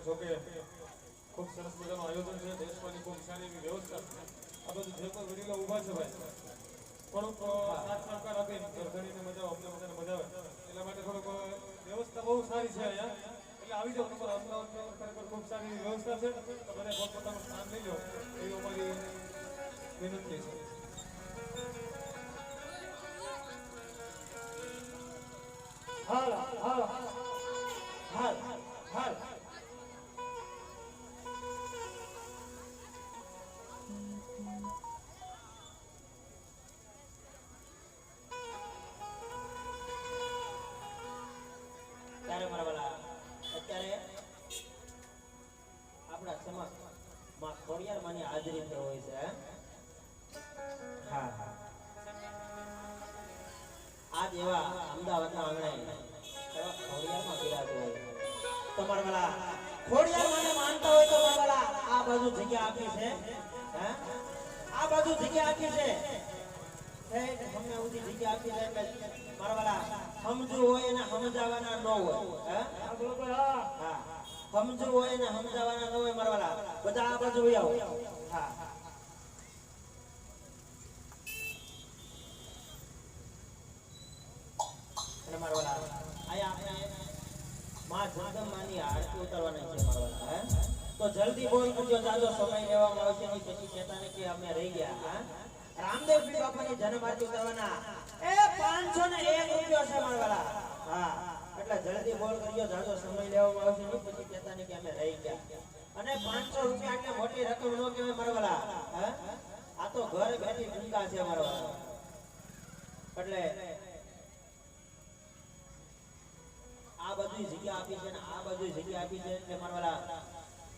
જોકે ખૂબ સરસ મજાનું આયોજન છે, દેશવાની ખૂબ સારી એવી વ્યવસ્થા છે. આ બધું જે કોઈ વડીલો ઊભા છે ભાઈ થોડુંક સાથ સહકાર આપી ઘણીને મજા આવે, અમને બધાને મજા આવે એટલા માટે થોડુંક વ્યવસ્થા બહુ સારી છે અહીંયા. એટલે આવી જાવ તમારા અમદાવાદની અંદર ખરેખર ખૂબ સારી એવી વ્યવસ્થા છે. તમે પોતપોતાનું સ્થાન લઈ લો એવી અમારી વિનંતી છે. હાલ હાલ હાલ હાલ ત્યારે મારા વાલા અત્યારે આપણા સમાજ માં ખોડિયાર માની હાજરી તો હોય છે. હા હા આજ એવા અમદાવાદના આંગણે એવા ખોડિયારમાં બિરાજે હોય તો મારા વાલા ખોડિયાર માને માનતા હોય તો મારા વાલા આ બાજુ જગ્યા આપી છે. હે આ બાજુ જગ્યા આપી છે. અમને ઉધી જગ્યા આપી છે એટલે મારા વાલા સમજવું હોય ને સમજાવવાના ન હોય. હે હા સમજવું હોય ને સમજાવવાના ન હોય મારા વાલા બધા આ બાજુ આવો. હા અને મારા વાલા આયા આપણે માં જગદંબાની આરતી ઉતારવાની છે મારા વાલા. હે તો જલ્દી બોલ કરજો, જાજો સમય લેવામાં આવશે નહીં પછી કહેતા ને કે અમે રહી ગયા. હા રામદેવજી બાપાની જન્મ આરતી ઉતારવાના એ 501 રૂપિયો છે મારા વાલા. હા એટલે જલ્દી બોલ કરજો, જાજો સમય લેવામાં આવશે નહીં પછી કહેતા ને કે અમે રહી ગયા. અને 500 રૂપિયા એટલે મોટી રકમ ન કહેવાય મારા વાલા. હે આ તો ઘર બેઠી ભૂંકા છે મારા વાલા. એટલે આ બધી જગ્યા આપી છે ને આ બધી જગ્યા આપી છે એટલે મારા વાલા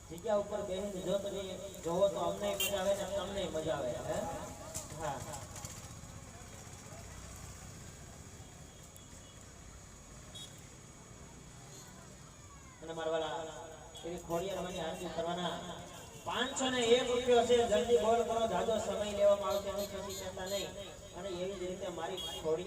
જગ્યા ઉપર બેહીને જો તમે જોવો તો અમને મજા આવે ને તમને મજા આવે. હે હા અને મારા વાલા એવી ખોડિયાર માની આરતી કરવાના 501 રૂપિયો છે. જલ્દી બોલ કરો, જાજો સમય લેવામાં આવશે નહીં પછી કહેતા નહીં. અને એવી જ રીતે મારી ખોડિયાર